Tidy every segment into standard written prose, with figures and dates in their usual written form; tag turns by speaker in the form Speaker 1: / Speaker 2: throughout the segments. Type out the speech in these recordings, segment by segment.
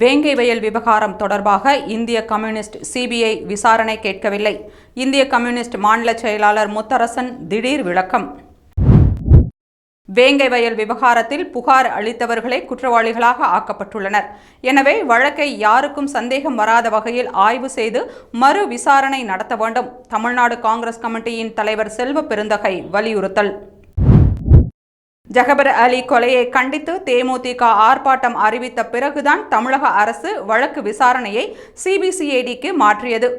Speaker 1: வேங்கை வயல் விவகாரம் தொடர்பாக இந்திய கம்யூனிஸ்ட் சிபிஐ விசாரணை கேட்கவில்லை. இந்திய கம்யூனிஸ்ட் மாநில செயலாளர் முத்தரசன் திடீர் விளக்கம். வேங்கை வயல் விவகாரத்தில் புகார் அளித்தவர்களே குற்றவாளிகளாக ஆக்கப்பட்டுள்ளனர். எனவே வழக்கை யாருக்கும் சந்தேகம் வராத வகையில் ஆய்வு செய்து மறு விசாரணை நடத்த வேண்டும். தமிழ்நாடு காங்கிரஸ் கமிட்டியின் தலைவர் செல்வ பெருந்தகை வலியுறுத்தல். ஜகபர் அலி கொலையை கண்டித்து தேமுதிக ஆர்ப்பாட்டம் அறிவித்த பிறகுதான் தமிழக அரசு வழக்கு விசாரணையை சிபிசிஐடிக்கு மாற்றியது.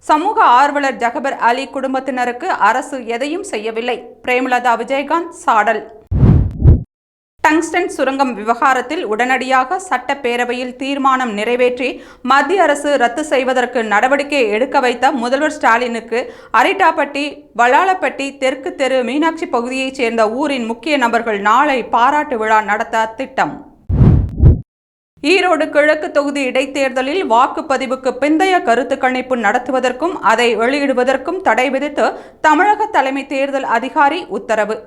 Speaker 1: சமூக ஆர்வலர் ஜகபர் அலி குடும்பத்தினருக்கு அரசு எதையும் செய்யவில்லை. பிரேமலதா விஜயகாந்த் சாடல். டங்ஸ்டன் சுரங்கம் விவகாரத்தில் உடனடியாக சட்டப்பேரவையில் தீர்மானம் நிறைவேற்றி மத்திய அரசு ரத்து செய்வதற்கு நடவடிக்கை எடுக்க வைத்த முதல்வர் ஸ்டாலினுக்கு அரிட்டாப்பட்டி, வல்லாளப்பட்டி, தெற்கு தெரு, மீனாட்சி பகுதியைச் சேர்ந்த ஊரின் முக்கிய நபர்கள் நாளை பாராட்டு விழா நடத்த திட்டம். ஈரோடு கிழக்கு தொகுதி இடைத்தேர்தலில் வாக்குப்பதிவுக்கு பிந்தைய கருத்து கணிப்பு நடத்துவதற்கும் அதை வெளியிடுவதற்கும் தடை விதித்து தமிழக தலைமை தேர்தல் அதிகாரி உத்தரவு.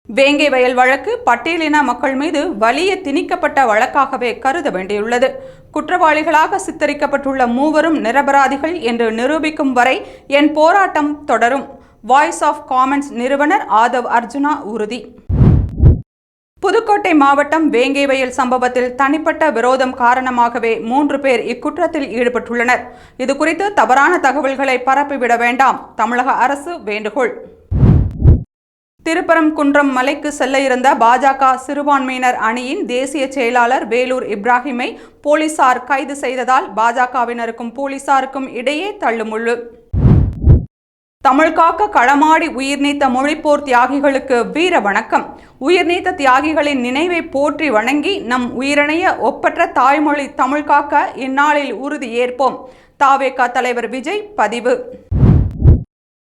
Speaker 1: வேங்கை வயல் வழக்கு பட்டியலின மக்கள் மீது வலிய திணிக்கப்பட்ட வழக்காகவே கருத வேண்டியுள்ளது. குற்றவாளிகளாக சித்தரிக்கப்பட்டுள்ள மூவரும் நிரபராதிகள் என்று நிரூபிக்கும் வரை என் போராட்டம் தொடரும். வாய்ஸ் ஆஃப் காமன்ஸ் நிறுவனர் ஆதவ் அர்ஜுனா உறுதி. புதுக்கோட்டை மாவட்டம் வேங்கை வயல் சம்பவத்தில் தனிப்பட்ட விரோதம் காரணமாகவே 3 பேர் இக்குற்றத்தில் ஈடுபட்டுள்ளனர். இதுகுறித்து தவறான தகவல்களை பரப்பிவிட வேண்டாம், தமிழக அரசு வேண்டுகோள். திருப்பரங்குன்றம் மலைக்கு செல்ல இருந்த பாஜக சிறுபான்மையினர் அணியின் தேசிய செயலாளர் வேலூர் இப்ராஹிமை போலீசார் கைது செய்ததால் பாஜகவினருக்கும் போலீசாருக்கும் இடையே தள்ளுமுள்ளு. தமிழ் காக்க களமாடி உயிர்நீத்த மொழிப்போர் தியாகிகளுக்கு வீர வணக்கம். உயிர்நீத்த தியாகிகளின் நினைவை போற்றி வணங்கி நம் உயிரிணைய ஒப்பற்ற தாய்மொழி தமிழ் காக்க இந்நாளில் உறுதி ஏற்போம். தவேக தலைவர் விஜய் பதிவு.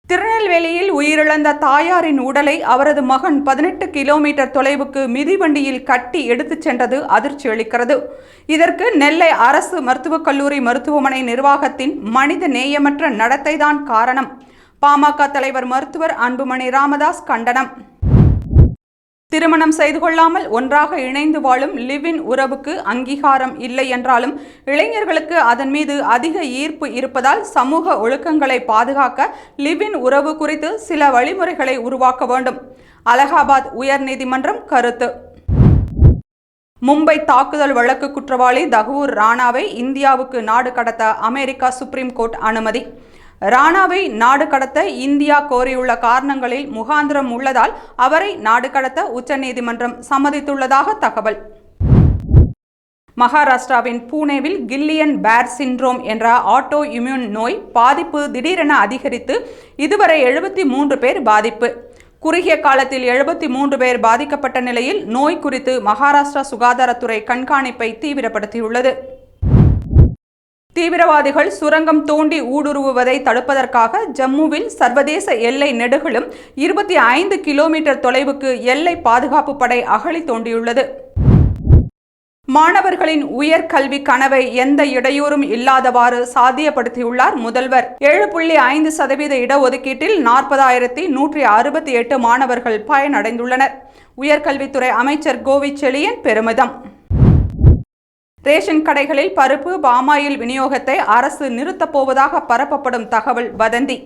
Speaker 1: திருநெல்வேலியில் உயிரிழந்த தாயாரின் உடலை அவரது மகன் 18 கிலோமீட்டர் தொலைவுக்கு மிதிவண்டியில் கட்டி எடுத்துச் சென்றது அதிர்ச்சி அளிக்கிறது. இதற்கு நெல்லை அரசு மருத்துவக் கல்லூரி மருத்துவமனை நிர்வாகத்தின் மனித நேயமற்ற நடத்தைதான் காரணம். பாமக தலைவர் மருத்துவர் அன்புமணி ராமதாஸ் கண்டனம். திருமணம் செய்து கொள்ளாமல் ஒன்றாக இணைந்து வாழும் லிவ்-இன் உறவுக்கு அங்கீகாரம் இல்லை என்றாலும் இளைஞர்களுக்கு அதன் மீது அதிக ஈர்ப்பு இருப்பதால் சமூக ஒழுக்கங்களை பாதுகாக்க லிவ்-இன் உறவு குறித்து சில வழிமுறைகளை உருவாக்க வேண்டும். அலகாபாத் உயர்நீதிமன்றம் கருத்து. மும்பை தாக்குதல் வழக்கு குற்றவாளி தகவூர் ராணாவை இந்தியாவுக்கு நாடு கடத்த அமெரிக்கா சுப்ரீம் கோர்ட் அனுமதி. ராணாவை நாடு கடத்த இந்தியா கோரியுள்ள காரணங்களில் முகாந்திரம் உள்ளதால் அவரை நாடு கடத்த உச்சநீதிமன்றம் சம்மதித்துள்ளதாக தகவல். மகாராஷ்டிராவின் பூனேவில் கில்லியன் பேர் சிண்ட்ரோம் என்ற ஆட்டோ இம்யூன் நோய் பாதிப்பு திடீரென அதிகரித்து இதுவரை 73 பேர் பாதிப்பு. குறுகிய காலத்தில் 73 பேர் பாதிக்கப்பட்ட நிலையில் நோய் குறித்து மகாராஷ்டிரா சுகாதாரத்துறை கண்காணிப்பை தீவிரப்படுத்தியுள்ளது. தீவிரவாதிகள் சுரங்கம் தோண்டி ஊடுருவுவதை தடுப்பதற்காக ஜம்முவில் சர்வதேச எல்லை நெடுகிலும் 25 கிலோமீட்டர் தொலைவுக்கு எல்லை பாதுகாப்பு படை அகழி தோண்டியுள்ளது. மாணவர்களின் உயர்கல்வி கனவை எந்த இடையூறும் இல்லாதவாறு சாத்தியப்படுத்தியுள்ளார் முதல்வர். 7.5% இடஒதுக்கீட்டில் 40,168 மாணவர்கள் பயனடைந்துள்ளனர். உயர்கல்வித்துறை அமைச்சர் கோவி செழியன் பெருமிதம். ரேஷன் கடைகளில் பருப்பு, பாமாயில் விநியோகத்தை அரசு நிறுத்தப் போவதாக பரப்பப்படும் தகவல் வதந்தி.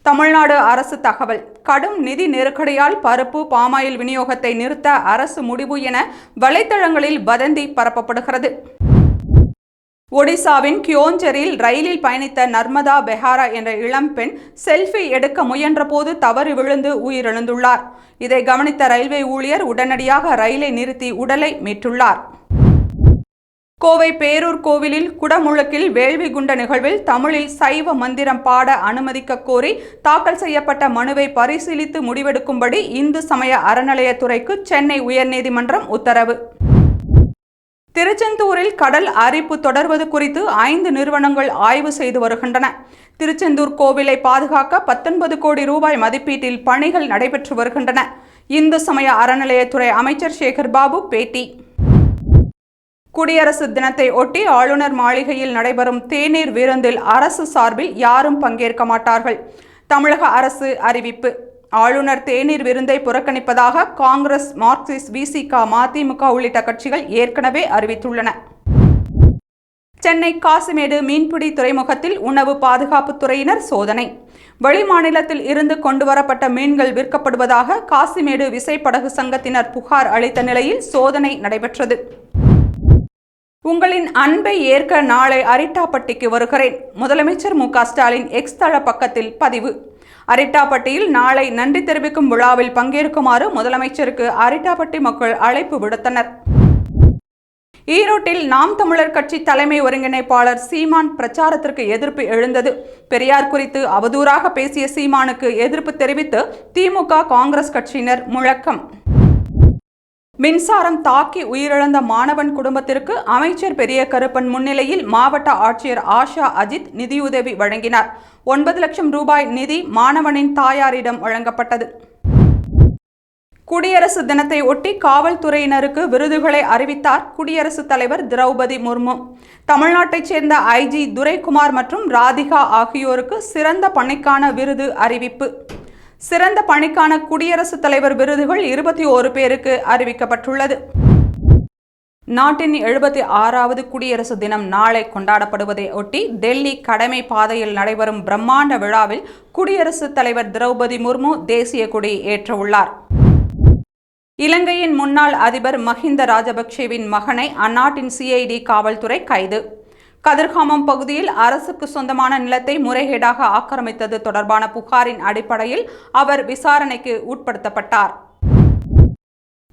Speaker 1: தமிழ்நாடு அரசு தகவல். கடும் நிதி நெருக்கடியால் பருப்பு, பாமாயில் விநியோகத்தை நிறுத்த அரசு முடிவு என வலைத்தளங்களில் வதந்தி பரப்பப்படுகிறது. ஒடிசாவின் கியோஞ்சரில் ரயிலில் பயணித்த நர்மதா பெஹாரா என்ற இளம்பெண் செல்ஃபி எடுக்க முயன்றபோது தவறி விழுந்து உயிரிழந்துள்ளார். இதை கவனித்த ரயில்வே ஊழியர் உடனடியாக ரயிலை நிறுத்தி உடலை மீட்டுள்ளார். கோவை பேரூர் கோவிலில் குடமுழுக்கில் வேள்வி குண்ட நிகழ்வில் தமிழில் சைவ மந்திரம் பாட அனுமதிக்க கோரி தாக்கல் செய்யப்பட்ட மனுவை பரிசீலித்து முடிவெடுக்கும்படி இந்து சமய அறநிலையத்துறைக்கு சென்னை உயர்நீதிமன்றம் உத்தரவு. திருச்செந்தூரில் கடல் அரிப்பு தொடர்வது குறித்து 5 நிறுவனங்கள் ஆய்வு செய்து வருகின்றன. திருச்செந்தூர் கோவிலை பாதுகாக்க 19 கோடி ரூபாய் மதிப்பீட்டில் பணிகள் நடைபெற்று வருகின்றன. இந்து சமய அறநிலையத்துறை அமைச்சர் சேகர் பாபு பேட்டி. குடியரசு தினத்தை ஒட்டி ஆளுநர் மாளிகையில் நடைபெறும் தேநீர் விருந்தில் அரசு சார்பில் யாரும் பங்கேற்க மாட்டார்கள். தமிழக அரசு அறிவிப்பு. ஆளுநர் தேநீர் விருந்தை புறக்கணிப்பதாக காங்கிரஸ், மார்க்சிஸ்ட், விசிக, மதிமுக உள்ளிட்ட கட்சிகள் ஏற்கனவே அறிவித்துள்ளன. சென்னை காசிமேடு மீன்பிடி துறைமுகத்தில் உணவு பாதுகாப்புத்துறையினர் சோதனை. வெளிமாநிலத்தில் இருந்து கொண்டுவரப்பட்ட மீன்கள் விற்கப்படுவதாக காசிமேடு விசைப்படகு சங்கத்தினர் புகார் அளித்த நிலையில் சோதனை நடைபெற்றது. உங்களின் அன்பை ஏற்க நாளை அரிட்டாப்பட்டிக்கு வருகிறேன். முதலமைச்சர் மு.க. ஸ்டாலின் எக்ஸ் தள பக்கத்தில் பதிவு. அரிட்டாப்பட்டியில் நாளை நன்றி தெரிவிக்கும் விழாவில் பங்கேற்குமாறு முதலமைச்சருக்கு அரிட்டாப்பட்டி மக்கள் அழைப்பு விடுத்தனர். ஈரோட்டில் நாம் தமிழர் கட்சி தலைமை ஒருங்கிணைப்பாளர் சீமான் பிரச்சாரத்திற்கு எதிர்ப்பு எழுந்தது. பெரியார் குறித்து அவதூறாக பேசிய சீமானுக்கு எதிர்ப்பு தெரிவித்து திமுக, காங்கிரஸ் கட்சியினர் முழக்கம். மின்சாரம் தாக்கி உயிரிழந்த மாணவன் குடும்பத்திற்கு அமைச்சர் பெரிய கருப்பன் முன்னிலையில் மாவட்ட ஆட்சியர் ஆஷா அஜித் நிதியுதவி வழங்கினார். 9 லட்சம் ரூபாய் நிதி மாணவனின் தாயாரிடம் வழங்கப்பட்டது. குடியரசு தினத்தை ஒட்டி காவல்துறையினருக்கு விருதுகளை அறிவித்தார் குடியரசுத் தலைவர் திரௌபதி முர்மு. தமிழ்நாட்டைச் சேர்ந்த ஐஜி துரைக்குமார் மற்றும் ராதிகா ஆகியோருக்கு சிறந்த பணிக்கான விருது அறிவிப்பு. சிறந்த பணிக்கான குடியரசுத் தலைவர் விருதுகள் 21 பேருக்கு அறிவிக்கப்பட்டுள்ளது. நாட்டின் 76வது குடியரசு தினம் நாளை கொண்டாடப்படுவதை ஒட்டி டெல்லி கடமை பாதையில் நடைபெறும் பிரம்மாண்ட விழாவில் குடியரசுத் தலைவர் திரௌபதி முர்மு தேசிய கொடி ஏற்றவுள்ளார். இலங்கையின் முன்னாள் அதிபர் மஹிந்த ராஜபக்சேவின் மகனை அந்நாட்டின் சிஐடி காவல்துறை கைது. கதிர்காமம் பகுதியில் அரசுக்கு சொந்தமான நிலத்தை முறைகேடாக ஆக்கிரமித்தது தொடர்பான புகாரின் அடிப்படையில் அவர் விசாரணைக்கு உட்படுத்தப்பட்டார்.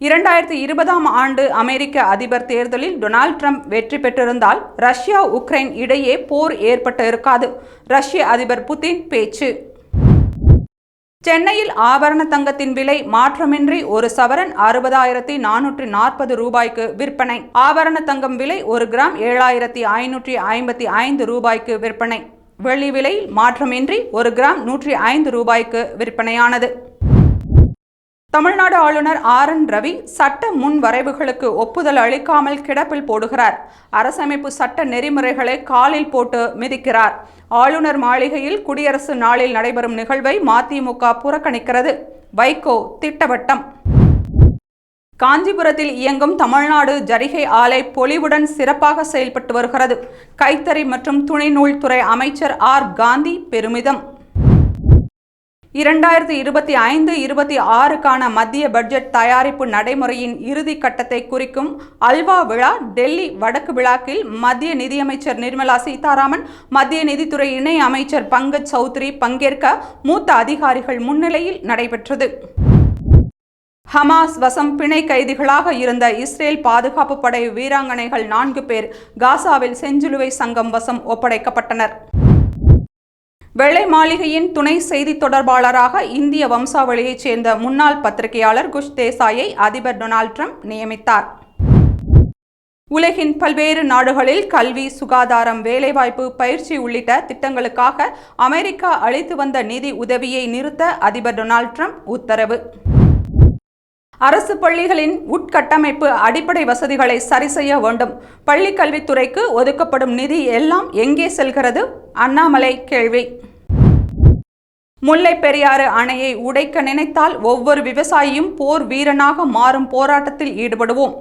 Speaker 1: 2020ஆம் ஆண்டு அமெரிக்க அதிபர் தேர்தலில் டொனால்ட் ட்ரம்ப் வெற்றி பெற்றிருந்தால் ரஷ்யா, உக்ரைன் இடையே போர் ஏற்பட்டு இருக்காது. ரஷ்ய அதிபர் புதின் பேச்சு. சென்னையில் ஆபரண தங்கத்தின் விலை மாற்றமின்றி ஒரு சவரன் 60,440 ரூபாய்க்கு விற்பனை. ஆபரண தங்கம் விலை 1 கிராம் 7,555 ரூபாய்க்கு விற்பனை. வெள்ளி விலை மாற்றமின்றி 1 கிராம் 105 ரூபாய்க்கு விற்பனையானது. தமிழ்நாடு ஆளுநர் RN ரவி சட்ட முன் வரைவுகளுக்கு ஒப்புதல் அளிக்காமல் கிடப்பில் போடுகிறார். அரசமைப்பு சட்ட நெறிமுறைகளை காலில் போட்டு மிதிக்கிறார். ஆளுநர் மாளிகையில் குடியரசு நாளில் நடைபெறும் நிகழ்வை மதிமுக புறக்கணிக்கிறது. வைகோ திட்டவட்டம். காஞ்சிபுரத்தில் இயங்கும் தமிழ்நாடு ஜரிகை ஆலை பொலிவுடன் சிறப்பாக செயல்பட்டு வருகிறது. கைத்தறி மற்றும் துணிநூல் துறை அமைச்சர் ஆர். காந்தி பெருமிதம். 2025-26க்கான மத்திய பட்ஜெட் தயாரிப்பு நடைமுறையின் இறுதி கட்டத்தை குறிக்கும் அல்வா விழா டெல்லி வடக்கு விழாக்கில் மத்திய நிதியமைச்சர் நிர்மலா சீதாராமன், மத்திய நிதித்துறை இணை அமைச்சர் பங்கஜ் சௌத்ரி பங்கேற்க மூத்த அதிகாரிகள் முன்னிலையில் நடைபெற்றது. ஹமாஸ் வசம் பிணை கைதிகளாக இருந்த இஸ்ரேல் பாதுகாப்பு படை வீராங்கனைகள் 4 பேர் காசாவில் செஞ்சிலுவை சங்கம் வசம் ஒப்படைக்கப்பட்டனர். வெள்ளை மாளிகையின் துணை செய்தி தொடர்பாளராக இந்திய வம்சாவளியைச் சேர்ந்த முன்னாள் பத்திரிகையாளர் குஷ் தேசாயை அதிபர் டொனால்ட் ட்ரம்ப் நியமித்தார். உலகின் பல்வேறு நாடுகளில் கல்வி, சுகாதாரம், வேலைவாய்ப்பு, பயிற்சி உள்ளிட்ட திட்டங்களுக்காக அமெரிக்கா அளித்து வந்த நிதி உதவியை நிறுத்த அதிபர் டொனால்ட் ட்ரம்ப் உத்தரவு. அரசு பள்ளிகளின் உட்கட்டமைப்பு அடிப்படை வசதிகளை சரி செய்ய வேண்டும். பள்ளிக்கல்வித்துறைக்கு ஒதுக்கப்படும் நிதி எல்லாம் எங்கே செல்கிறது? அண்ணாமலை கேள்வி. முல்லை பெரியாறு அணையை உடைக்க நினைத்தால் ஒவ்வொரு விவசாயியும் போர் வீரனாக மாறும் போராட்டத்தில் ஈடுபடுவோம்.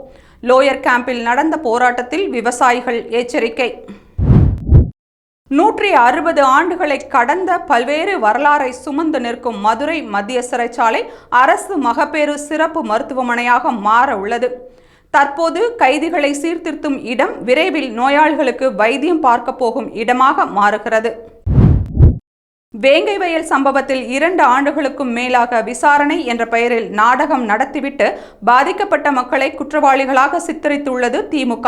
Speaker 1: லோயர் கேம்பில் நடந்த போராட்டத்தில் விவசாயிகள் எச்சரிக்கை. 160 ஆண்டுகளை கடந்த பல்வேறு வரலாறை சுமந்து நிற்கும் மதுரை மத்திய சிறைச்சாலை அரசு மகப்பேறு சிறப்பு மருத்துவமனையாக மாற உள்ளது. தற்போது கைதிகளை சீர்திருத்தும் இடம் விரைவில் நோயாளிகளுக்கு வைத்தியம் பார்க்க போகும் இடமாக மாறுகிறது. வேங்கை வயல் சம்பவத்தில் 2 ஆண்டுகளுக்கும் மேலாக விசாரணை என்ற பெயரில் நாடகம் நடத்திவிட்டு பாதிக்கப்பட்ட மக்களை குற்றவாளிகளாக சித்தரித்துள்ளது திமுக.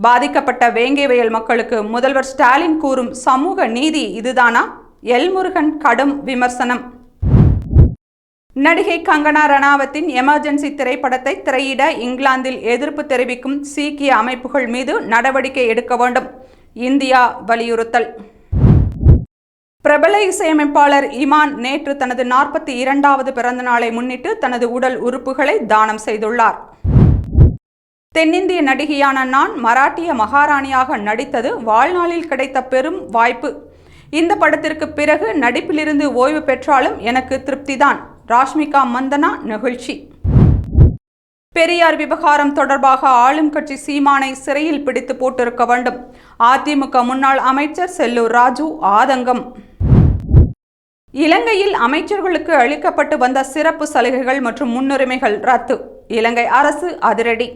Speaker 1: பாதிக்கப்பட்ட வேங்கை வயல் மக்களுக்கு முதல்வர் ஸ்டாலின் கூறும் சமூக நீதி இதுதானா? எல்முருகன் கடும் விமர்சனம். நடிகை கங்கனா ரணாவத்தின் எமர்ஜென்சி திரைப்படத்தை திரையிட இங்கிலாந்தில் எதிர்ப்பு தெரிவிக்கும் சீக்கிய அமைப்புகள் மீது நடவடிக்கை எடுக்க வேண்டும். இந்தியா வலியுறுத்தல். பிரபல இசையமைப்பாளர் இமான் நேற்று தனது 42வது பிறந்த நாளை முன்னிட்டு தனது உடல் உறுப்புகளை தானம் செய்துள்ளார். தென்னிந்திய நடிகையான நான் மராட்டிய மகாராணியாக நடித்தது வாழ்நாளில் கிடைத்த பெரும் வாய்ப்பு. இந்த படத்திற்கு பிறகு நடிப்பிலிருந்து ஓய்வு பெற்றாலும் எனக்கு திருப்திதான். ராஷ்மிகா மந்தனா நெகிழ்ச்சி. பெரியார் விவகாரம் தொடர்பாக ஆளும் கட்சி சீமானை சிறையில் பிடித்து போட்டிருக்க வேண்டும். அதிமுக முன்னாள் அமைச்சர் செல்லூர் ராஜு ஆதங்கம். இலங்கையில் அமைச்சர்களுக்கு அளிக்கப்பட்டு வந்த சிறப்பு சலுகைகள் மற்றும் முன்னுரிமைகள் ரத்து. இலங்கை அரசு அதிரடி.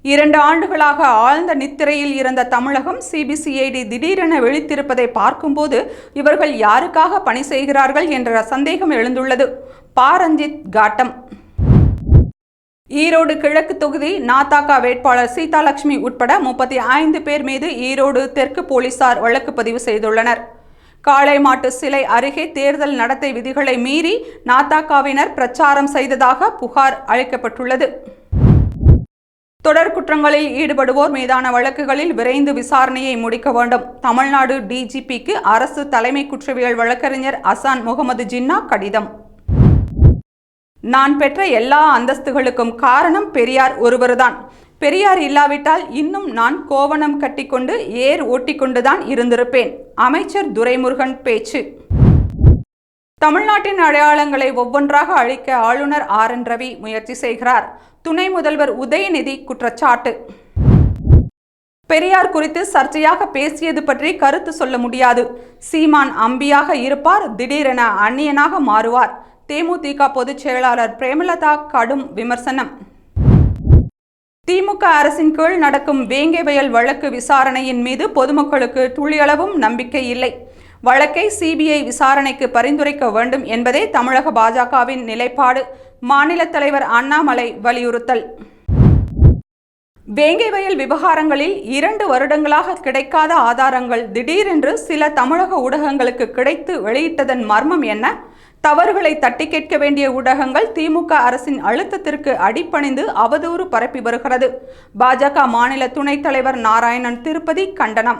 Speaker 1: 2 ஆண்டுகளாக ஆழ்ந்த நித்திரையில் இருந்த தமிழகம் சிபிசிஐடி திடீரென விழித்திருப்பதை பார்க்கும்போது இவர்கள் யாருக்காக பணி செய்கிறார்கள் என்ற சந்தேகம் எழுந்துள்ளது. பாரஞ்சித் காட்டம். ஈரோடு கிழக்கு தொகுதி நாதக வேட்பாளர் சீதாலட்சுமி உட்பட 35 பேர் மீது ஈரோடு தெற்கு போலீசார் வழக்கு பதிவு செய்துள்ளனர். காளைமாட்டு சிலை அருகே தேர்தல் நடத்தை விதிகளை மீறி நாதகவினர் பிரச்சாரம் செய்ததாக புகார் அளிக்கப்பட்டுள்ளது. தொடர் குற்றங்களில் ஈடுபடுவோர் மீதான வழக்குகளில் விரைந்து விசாரணையை முடிக்க வேண்டும். தமிழ்நாடு டிஜிபிக்கு அரசு தலைமை குற்றவியல் வழக்கறிஞர் அசான் முகமது ஜின்னா கடிதம். நான் பெற்ற எல்லா அந்தஸ்துகளுக்கும் காரணம் பெரியார் ஒருவர்தான். பெரியார் இல்லாவிட்டால் இன்னும் நான் கோவணம் கட்டிக்கொண்டு ஏர் ஓட்டிக்கொண்டுதான் இருந்திருப்பேன். அமைச்சர் துரைமுருகன் பேச்சு. தமிழ்நாட்டின் அடையாளங்களை ஒவ்வொன்றாக அழிக்க ஆளுநர் RN ரவி முயற்சி செய்கிறார். துணை முதல்வர் உதயநிதி குற்றச்சாட்டு. பெரியார் குறித்து சர்ச்சையாக பேசியது பற்றி கருத்து சொல்ல முடியாது. சீமான் அம்பியாக இருப்பார், திடீரென அந்நியனாக மாறுவார். தேமுதிக பொதுச் செயலாளர் பிரேமலதா கடும் விமர்சனம். திமுக அரசின் கீழ் நடக்கும் வேங்கை வயல் வழக்கு விசாரணையின் மீது பொதுமக்களுக்கு துளியளவும் நம்பிக்கை இல்லை. வழக்கை சிபிஐ விசாரணைக்கு பரிந்துரைக்க வேண்டும் என்பதே தமிழக பாஜகவின் நிலைப்பாடு. மாநில தலைவர் அண்ணாமலை வலியுறுத்தல். வேங்கை வயல் விவகாரங்களில் 2 வருடங்களாக கிடைக்காத ஆதாரங்கள் திடீரென்று சில தமிழக ஊடகங்களுக்கு கிடைத்து வெளியிட்டதன் மர்மம் என்ன? தவறுகளை தட்டி கேட்க வேண்டிய ஊடகங்கள் திமுக அரசின் அழுத்தத்திற்கு அடிபணிந்து அவதூறு பரப்பி வருகிறது. பாஜக மாநில துணைத் தலைவர் நாராயணன் திருப்பதி கண்டனம்.